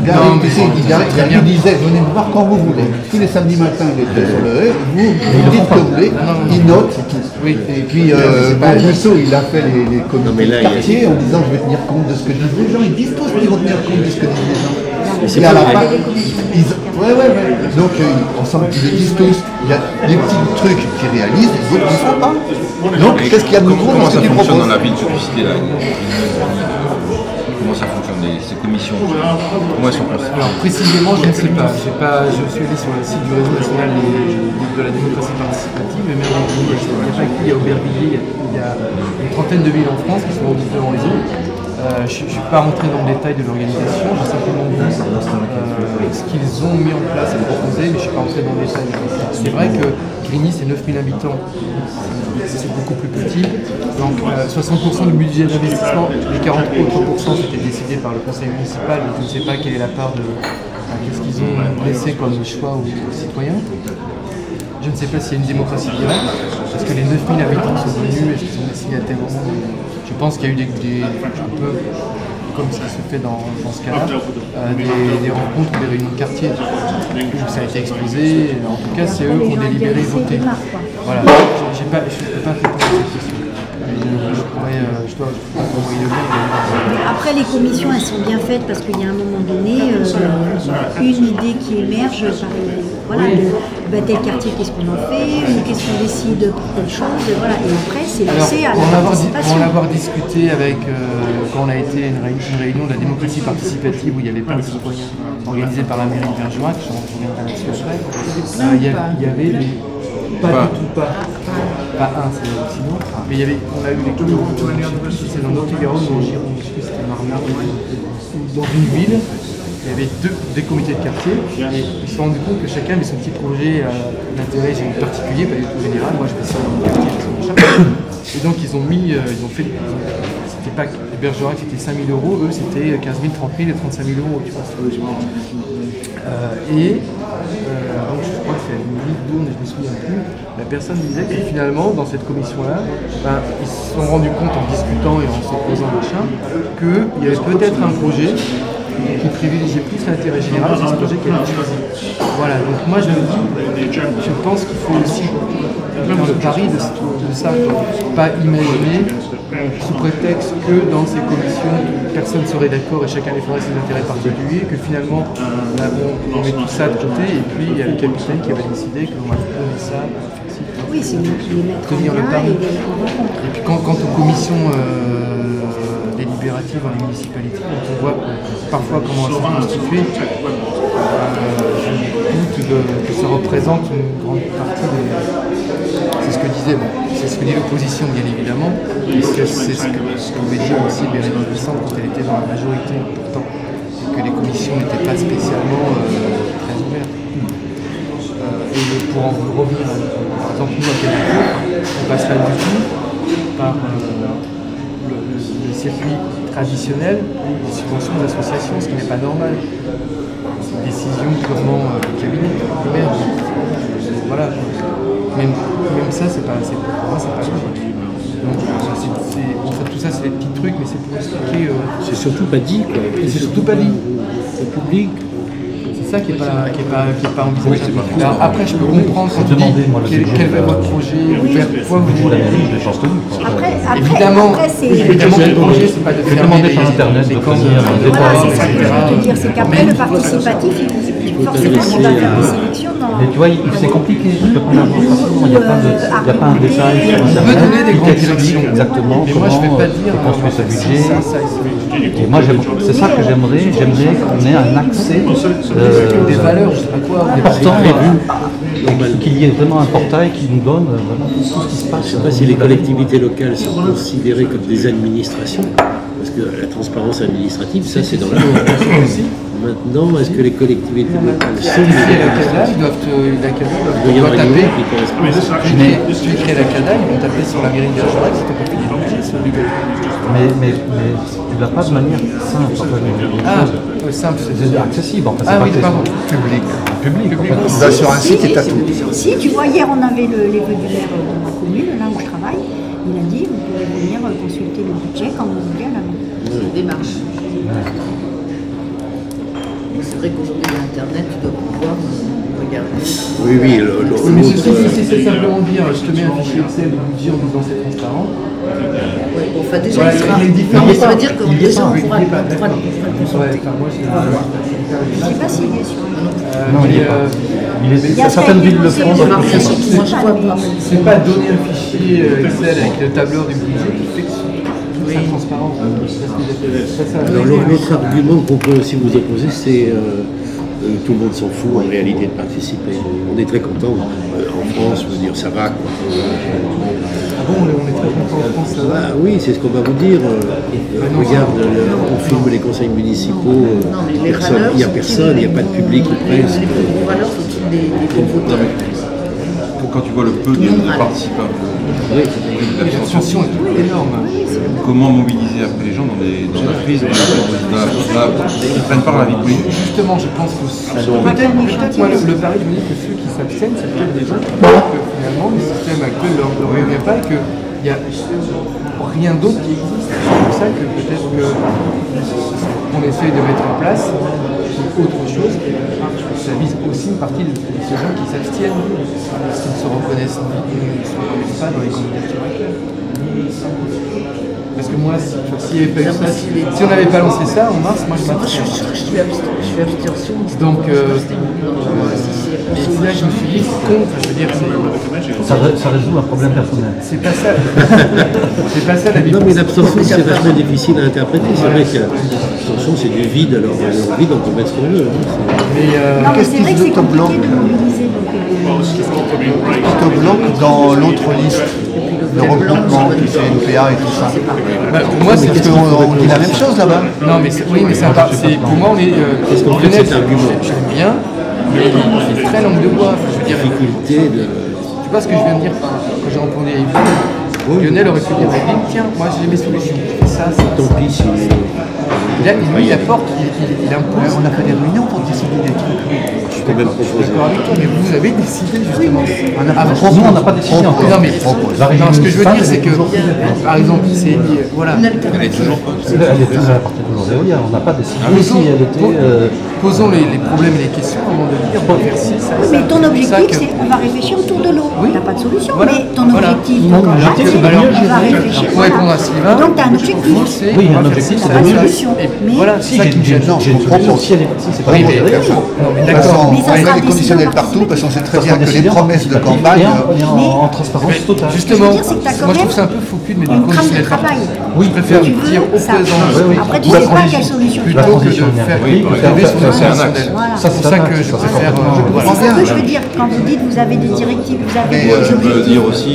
Il disait, venez me voir quand vous voulez. Tous les samedis matins, il était sur le haie, vous dites ce que vous voulez, il note. Et puis, Rousseau, il a fait les comités de quartier en disant, je vais tenir compte de ce que disent les gens. Ils disent tous qu'ils vont tenir compte de ce que disent les gens. Et à la fin, donc, ensemble, ils le disent tous. Il y a des petits trucs qu'ils réalisent, les autres ne font pas. Donc, qu'est-ce qu'il y a de nouveau dans ce que tu proposes? Comment ça fonctionne dans la ville de cité là? Comment ça fonctionne ces commissions? Comment elles sont constituées? Alors précisément, je ne sais pas. Je suis allé sur le site du réseau national de la démocratie participative, mais même il n'y a pas qu'il y a Aubervilliers, il y a une trentaine de villes en France qui sont en différents réseaux. Je ne suis pas rentré dans le détail de l'organisation, j'ai simplement vu ce qu'ils ont mis en place et proposé, mais je ne suis pas rentré dans le détail. C'est vrai que Grigny, c'est 9000 habitants, c'est beaucoup plus petit. Donc 60% du budget d'investissement, les 40 autres pourcents, c'était décidé par le conseil municipal, donc je ne sais pas quelle est la part de qu'est-ce qu'ils ont laissé comme choix aux citoyens. Je ne sais pas s'il y a une démocratie directe, parce que les 9000 habitants sont venus, est-ce qu'ils ont décidé à tel moment? Je pense qu'il y a eu un peu comme ce qui se fait dans ce cas-là, des rencontres, des réunions de quartier où ça a été exposé. En tout cas, c'est eux qui ont délibéré voté. Voilà, je ne peux pas répondre à cette question. Je pourrais je dois envoyer le lien. Après, les commissions, elles sont bien faites parce qu'il y a un moment donné, une idée qui émerge, voilà, tel quartier, qu'est-ce qu'on en fait, qu'est-ce qu'on décide pour telle chose, voilà. Et après, c'est laissé à la participation. Pour en avoir discuté avec, quand on a été à une réunion de la démocratie participative où il y avait plein de citoyens organisés par la mairie de Bergerac, je reviendrai là-dessus après, il y avait pas un, c'est sinon, mais on a eu des cours, c'est dans Notre-Garonne ou en Gironde, je sais plus si c'était Marmande, dans une ville, il y avait des comités de quartier, et ils se sont rendus compte que chacun avait son petit projet d'intérêt particulier, pas du tout général. Moi je fais ça dans mon quartier, et donc ils ont fait, c'était pas Bergerac, c'était 5 000 €, eux c'était 15 000, 30 000 et 35 000 €, tu vois. Donc je crois que c'est une ville d'Ourne, je ne me souviens plus, la personne disait que finalement dans cette commission-là, ils se sont rendus compte en discutant et en s'opposant machin, qu'il y avait peut-être un projet qui privilégiait plus l'intérêt général que ce projet qui a été choisi. Voilà, donc moi je pense qu'il faut aussi faire le pari de ça, pas imaginer sous prétexte que dans ces commissions personne ne serait d'accord et chacun défendrait ses intérêts particuliers, que finalement on met tout ça de côté et puis il y a le capitaine qui avait décidé qu'on va faire ça. Oui, c'est nous qui les mettre tenir le pari. Et puis quant aux commissions délibératives dans les municipalités, quand on voit parfois comment elles sont constituées, je doute que ça représente une grande partie des... C'est ce que disait, c'est ce que dit l'opposition bien évidemment, et c'est ce que pouvait dire aussi Bérénice Bissant quand elle était dans la majorité pourtant, et que les commissions n'étaient pas spécialement très ouvertes. Et pour en revenir, par exemple nous à Québec, on passe pas du tout par le circuit traditionnel des subventions d'associations, ce qui n'est pas normal. C'est une décision purement du cabinet, du maire. Voilà. Même ça, c'est pas assez. Pour moi, c'est pas logique. Donc, tout ça, c'est des petits trucs, mais c'est pour expliquer. C'est surtout pas dit, quoi. C'est surtout pas dit. Au public. C'est ça qui est pas envisagé. Alors, après, je peux comprendre quand tu dis quel est votre projet, vers quoi vous voulez. Évidemment, le projet, c'est pas de fermer les camps de voilà, c'est ça que je veux te dire, c'est qu'après, le participatif, forcément, on va faire des sélections dans... Mais tu vois, c'est compliqué, tu peux pas l'avoir facilement, il n'y a pas un détail sur on peut donner des grandes directions. Exactement, mais moi je ne vais pas dire construire ce budget. Et moi, c'est ça que j'aimerais qu'on ait un accès des valeurs, je sais pas quoi, qu'il y ait vraiment un portail qui nous donne tout ce qui se passe. Je ne sais pas si les collectivités locales sont considérées comme des administrations, parce que la transparence administrative, ça c'est dans la loi. Maintenant, est-ce que les collectivités locales sont des administrations ? Ils doivent taper. Tu crées la CADA, ils vont taper sur la mairie de Bergerac, si tu n'as pas fini d'engager, c'est obligatoire. Mais tu ne l'as pas de manière simple. Simple, c'est accessible. En fait, ah oui, pardon. Public. Tu vas sur un site et tu as tout. Si, tu vois, hier on avait les vœux du maire dans ma commune, là où je travaille. Il a dit, vous pouvez venir consulter le budget quand vous voulez à la maison. Une démarche. C'est vrai qu'aujourd'hui, Internet, tu dois pouvoir regarder. Oui, mais c'est simplement dire, je te mets un fichier Excel de budget en disant c'est transparent. Oui, bon, enfin déjà, il sera. Ça veut dire que déjà, on pourra le consulter. Je ne sais pas s'il est sur non, il est certaines villes le font. C'est pas donner un fichier Excel avec le tableur du budget qui fait que c'est transparent. Alors l'autre argument qu'on peut aussi vous opposer, c'est tout le monde s'en fout en réalité de participer. On est très content en France, je veux dire ça va quoi. Ah bon, on est très content en France, ça va. Oui, c'est ce qu'on va vous dire. Regarde, on filme les conseils municipaux, il n'y a personne, il n'y a pas de public ou presque. Ou alors faut-il des bons votants. Quand tu vois le peu de participants, l'abstention est énorme. Comment mobiliser après les gens dans la crise, ils prennent part à la vie politique? Justement, je pense que peut-être moi le pari, je me dis que ceux qui s'abstiennent, c'est peut-être des gens qui pensent que finalement le système actuel ne leur revient pas et qu'il n'y a rien d'autre qui existe. C'est pour ça que peut-être qu'on essaye de mettre en place autre chose. Ça vise aussi une partie de ces gens qui s'abstiennent, parce qu'ils ne se reconnaissent pas dans les candidatures actuelles. Parce que moi, s'il n'y avait pas eu ça, si on n'avait pas lancé ça en mars, moi je m'abstiens. Je suis abstention. Donc, et là je me suis dit, c'est con, je veux dire, Ça résout un problème personnel. c'est pas ça. C'est pas ça la vie. Non, mais l'abstention, c'est vachement difficile à interpréter. C'est vrai que l'abstention, c'est du vide, alors le vide, on peut mettre ce qu'on veut. Non, mais c'est vrai que c'est compliqué de mobiliser. Qu'est-ce que bloque dans l'autre liste? Le regroupement, le CNPA et tout ça. Bah, pour moi, c'est Parce qu'on dit la même chose là-bas. Non, mais oui, mais pour moi, on est. Qu'est-ce qu'on fait de cet argument? J'aime bien, mais il est très langue de bois. Je veux dire, Difficulté de. tu vois ce que je viens de dire quand j'ai entendu Yves? Lionel aurait pu dire tiens, moi j'ai mes solutions. Ça, Tant pis si. là, lui, il apporte, il impose. On a fait des réunions pour décider des trucs. Je peux même proposer. D'accord avec toi, mais vous avez décidé justement. Nous, on n'a pas décidé encore. Non, mais non, ce que je veux dire, c'est que, par exemple, c'est. Voilà. Elle est toujours pas. Elle est toujours à partir d'aujourd'hui, on n'a pas décidé si elle était. Posons les problèmes et les questions avant de dire on va faire ci, ça, Oui, mais ton objectif, ça, que- c'est on va réfléchir autour de l'eau. Oui. Tu n'as pas de solution, Voilà. mais ton Voilà. objectif, Mon donc, en objectif, fait, c'est on de va réfléchir. Pour répondre à Sylvain, Donc, tu as un objectif. c'est Oui, on va un faire objectif, ci, c'est ça, de ça. solution. Et Mais- voilà, c'est ça qui me gêne. J'ai une proposition. Si c'est pas Oui, bon, mais c'est d'accord. Non, mais De toute façon, d'accord. Mais ça on sera met des conditionnels décidé partout parce qu'on sait très Ça bien sera que les décidé promesses de campagne. en transparence totale. Justement, Ce que je veux dire, c'est que t'as quand moi je trouve même ça un peu fou cul de mettre des une trame de conditionnels travail. partout. Oui, je préfère Tu dire veux ça. opposant. Après, tu Ou la sais pas transition. quelle solution tu La vas Plutôt que transition de faire énergétique, tomber son ça, c'est un axe. conditionnel. Voilà. C'est pour ça que je préfère. C'est Voilà. ce que je veux dire. Quand vous dites vous avez des directives, vous avez Mais, des Je peux objectifs. dire aussi.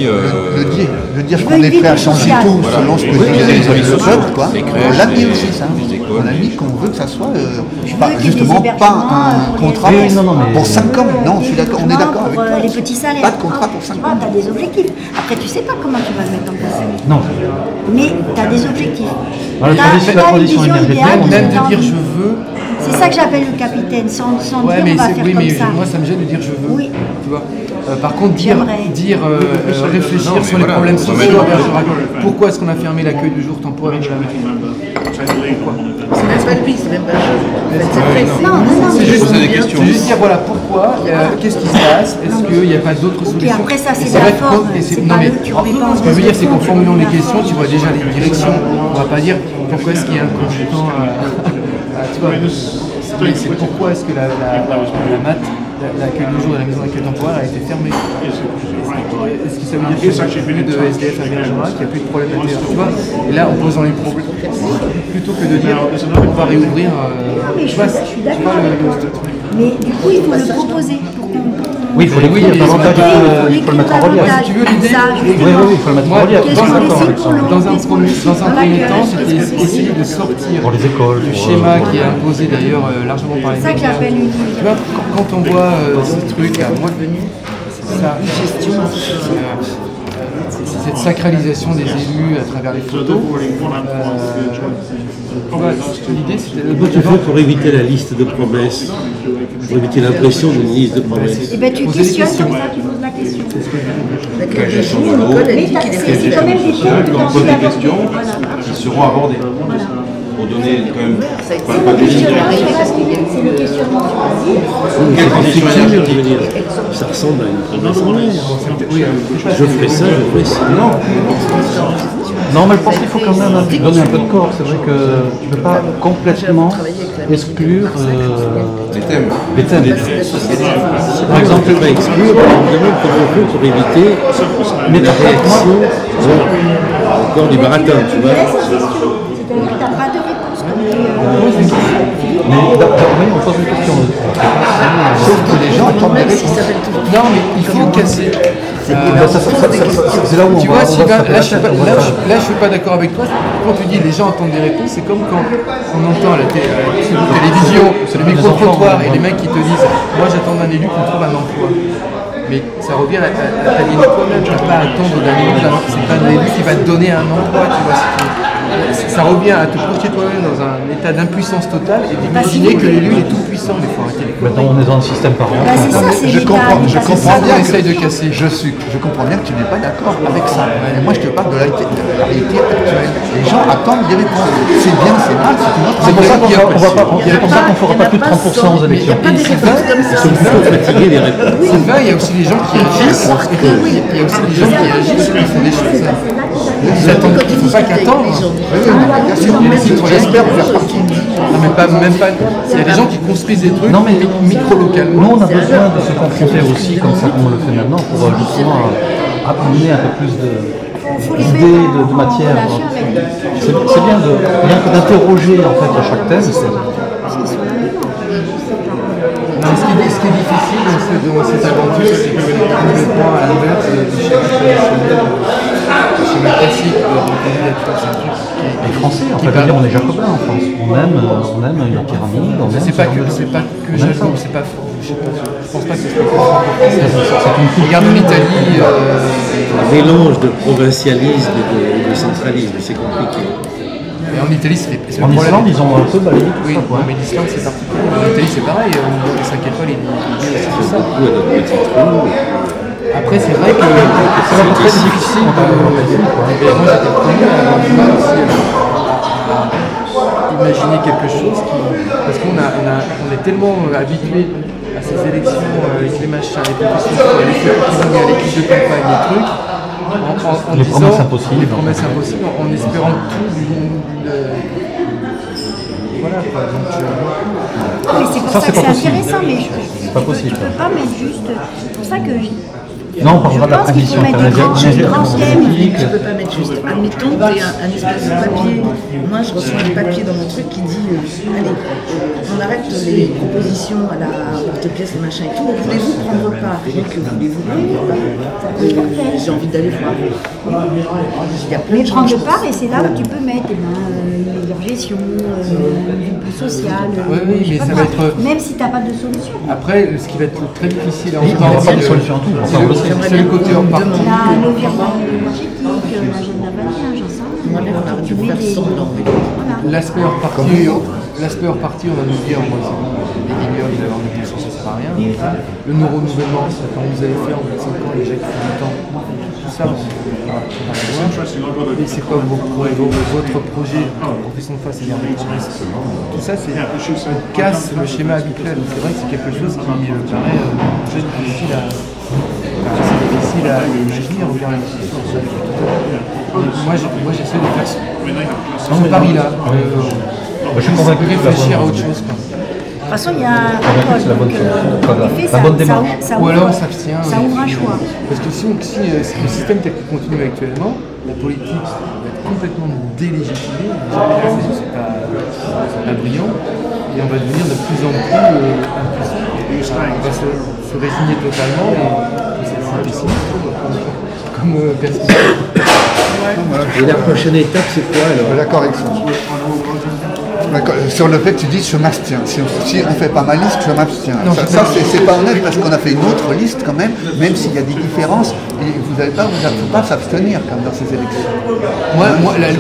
Le dire Je qu'on veux est une prêt à vie changer sociale. tout Voilà. selon ce que Oui, dit les le peuple, quoi. les On crèches, l'a dit les- aussi ça. les écoles. On a dit qu'on veut que ça soit veux qu'il y ait justement des pas hébergements, un pour les contrat élèves. pour 5 ans. Non, je suis d'accord, on est d'accord avec Pour toi. les petits salaires. Pas de contrat pour 5 ans. Tu as des objectifs. Après, tu sais pas comment tu vas le mettre en place. Non. Mais tu as des objectifs. Voilà, la T'as transition une vision énergétique, idéale de Même ce de temps. dire je veux. C'est ça que j'appelle le capitaine, sans Ouais, dire mais on va c'est- faire oui, comme mais ça. moi ça me gêne de dire je veux. Oui. Tu vois. Par contre, dire réfléchir Non, mais sur les voilà, problèmes on va sociaux. mettre- Pourquoi est-ce qu'on a fermé l'accueil de jour temporaire de la mairie? C'est même pas lui, c'est même pas le jeu. C'est Non, non, non. C'est juste poser des questions. C'est juste dire voilà pourquoi, qu'est-ce qui se passe, est-ce qu'il n'y a pas d'autres solutions? après, ça, c'est Et de la vrai que forme, et c'est non, pas mais eux qui ont répondu. ce que je veux dire, c'est qu'en formulant les questions, tu vois déjà les directions. On va pas dire pourquoi est-ce qu'il y a un consultant tu vois, c'est pourquoi est-ce que la MAT, l'accueil de jour de la maison d'accueil temporaire a été fermée. Est-ce que ça veut dire qu'il n'y a plus de SDF à Bergerac, qu'il n'y a plus de problème d'intérieur, tu vois? Et là, en posant les problèmes, plutôt que de dire on va réouvrir. mais tu vois, je suis tu vois, d'accord avec toi. Mais du coup, il faut le proposer pour qu'on. Oui, il faut l'écrire mais davantage, il il faut le mettre en relief. davantage. Si tu veux l'idée, Ça, Oui, oui, il faut le mettre en Moi, relief. Qu'est-ce qu'on décide pour l'eau? dans un Qu'est-ce qu'on décide dans pour un premier l'accueil? temps, c'était Qu'est-ce qu'on essayer décide de sortir Pour les écoles, du pour, schéma qui est imposé d'ailleurs largement par les C'est ça que médias. j'appelle une Tu vois, quand on voit ces trucs à moi ça, cette sacralisation des élus à travers les photos, l'idée c'était Comment tu fais pour éviter la liste de promesses? Pour éviter l'impression d'une liste de promesses? Eh bien, tu Poser des questionnes questions. comme ça, tu poses la question. Laquelle des gestion de jours, l'eau. Nicole, elle Mais dit qu'il est c'est quand même des choses que tu as On envie pose des d'aborder. questions Voilà. qui seront abordées. Pour donner quand même Ça a été pas le des lignes questionnaire, directrices. parce qu'il y a eu C'est le questionnement sur la vie. C'est transition fictif, je énergétique. veux dire. Ça ressemble à une promesse en l'air. Je ferai ça, je ferai ça. Non, mais je pense qu'il faut quand même donner un peu de corps. C'est vrai que tu ne peux pas complètement exclure Les thèmes. les thèmes. Par exemple, je vais exclure, on me demande comment on fait pour éviter la réaction encore du baratin, tu vois. Laisse la question. C'est-à-dire que tu n'as pas de réponse. Mais oui, on pose une question. Sauf que les gens attendent des Même s'il réponses. s'appelle toujours. non mais il faut casser. C'est là où on Tu va. vois, Sylvain, là je suis pas d'accord avec toi. Quand tu dis les gens attendent des réponses, c'est comme quand on entend à la télévision, sur le micro-trottoir et les mecs qui te disent moi j'attends d'un élu qu'on trouve un emploi. Mais ça revient à t'aligner toi-même, tu n'as pas à attendre d'un élu, c'est pas un élu qui va te donner un emploi, tu vois. Ça revient à te projeter toi-même dans un état d'impuissance totale et d'imaginer que l'élu est tout puissant, mais il faut arrêter les Maintenant, on est dans un système par an. Bah, c'est ça, c'est Je comprends bien on que essaye de casser. je comprends bien que tu n'es pas d'accord avec ça. Mais moi, je te parle de la réalité actuelle. Les gens attendent des réponses. C'est bien, c'est mal, c'est une autre C'est pour ça qu'on Il y a- ne fera pas plus de 30% aux Il n'y a élections. pas des réponses comme ça. Ils sont fatigués des réponses. Sylvain, il y a aussi des gens qui agissent. Il y a aussi des gens qui agissent et qui font des choses. Ils attendent, il ne faut pas qu'attendre. J'espère faire partie. Non, mais pas, même pas. Il y a des gens qui construisent des trucs micro-localement. Nous, on a besoin de se confronter aussi, comme ça comme on le fait maintenant, pour justement amener un peu plus d'idées, de matière. C'est bien d'interroger en fait à chaque thème. Ce qui est difficile dans cette aventure, c'est que complètement à l'inverse des schémas traditionnels, des schémas classiques de candidature. Les Français, en fait, on est jacobins en France. On aime la pyramide. C'est pas que jaloux, c'est pas faux. Je pense pas que ce soit que regarde l'Italie. Mélange de provincialisme et de centralisme, c'est compliqué. Et en Italie, c'est en Islande, ils ont un peu balayé tout ça. Oui, mais l'Islande, c'est particulier. En Italie, c'est pareil. On ne s'inquiète pas, les c'est ça. Après, c'est vrai que c'est très difficile. Moi, j'étais le premier à avoir du mal aussi à imaginer quelque chose parce qu'on est tellement habitué à ces élections avec les machins, les professeurs, les l'équipe de campagne, les trucs. En les promesses impossibles. Les promesses impossibles, en espérant tout voilà quoi. Mais c'est pour ça que c'est intéressant, mais c'est pas possible. Tu peux pas mettre juste. C'est pour ça que non, on parlera de la transition intermédiaire. Tu peux pas mettre juste. Admettons que tu as un espèce de papier. Moi, je reçois un papier dans mon truc qui dit allez, on arrête les propositions à la porte-pièce, le machin et tout. Voulez-vous prendre part? Rien que voulez-vous prendre part? J'ai envie d'aller voir. Il y a plein de gens. Prendre part, et c'est là où tu peux mettre une meilleure gestion, une plus sociale. Oui, mais ça va être. Même si tu n'as pas de solution. Après, ce qui va être très difficile à entendre. Il n'y a pas de solution à tout. C'est le côté hors parti. Le virement énergétique, l'agenda 21, j'en sais rien. L'aspect hors parti, on va nous dire, moi, les guigneurs, ils avaient envie de ça sert à rien. Le renouvellement, c'est quand vous avez fait en 25 ans, les gens qui font du temps. Tout ça, et c'est quoi votre projet profession de face énergétique? Tout ça, on casse le schéma habituel. C'est vrai que c'est quelque chose qui paraît difficile à imaginer en regardant la situation. Moi, j'essaie de faire ce pari-là. Je suis convaincu de réfléchir à autre chose. De toute façon, il y a la bonne démarche. Ou alors on s'abstient. Ça ouvre un choix. Parce que si le système tel qu'il continue actuellement, la politique va être complètement délégitimée. C'est pas brillant. Et on va devenir de plus en plus impuissant. On va se résigner totalement. Et c'est pessimiste comme perspective. Et la prochaine étape, c'est quoi alors? La correction. Sur le fait que tu dis je m'abstiens. Si on ne fait pas ma liste, je m'abstiens. Ça c'est pas honnête parce qu'on a fait une autre liste quand même s'il y a des différences, et vous n'avez pas s'abstenir comme dans ces élections. Moi la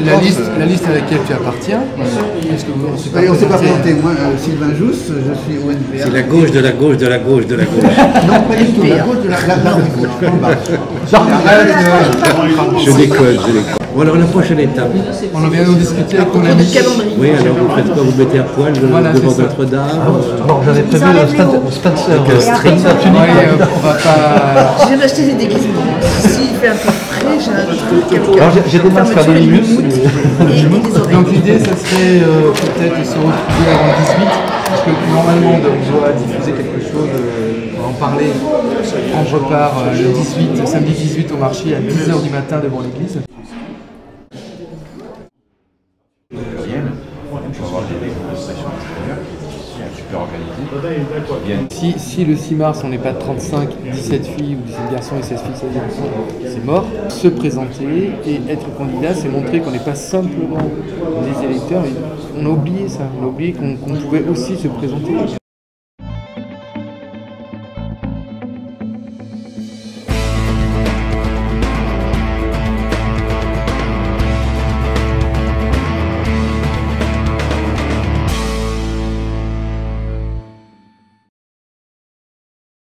liste à laquelle tu appartiens, est-ce que on ne s'est pas présenté. Moi, Sylvain Jousse, je suis au NPA. C'est la gauche de la gauche de la gauche de la gauche. Non, pas du tout, la gauche de la gauche. Je déconne. Bon, alors la prochaine étape. On en vient d'en discuter avec ton ami. Oui, alors vous faites quoi? Vous mettez à poil devant Notre-Dame? Alors j'avais prévu le Spencer Tunic. On va pas. Je viens d'acheter des déguisements. S'il fait un peu frais, j'ai un truc. Alors j'ai des masques à Dolimus. Donc l'idée, ça serait peut-être de se retrouver avant le 18. Parce que normalement, on doit diffuser quelque chose, on va en parler. On repart le samedi 18 au marché à 10h du matin devant l'église. Si le 6 mars on n'est pas 35, 17 filles ou 17 garçons et 16 filles, 16 garçons, c'est mort. Se présenter et être candidat, c'est montrer qu'on n'est pas simplement des électeurs. On a oublié ça, on a oublié qu'on pouvait aussi se présenter.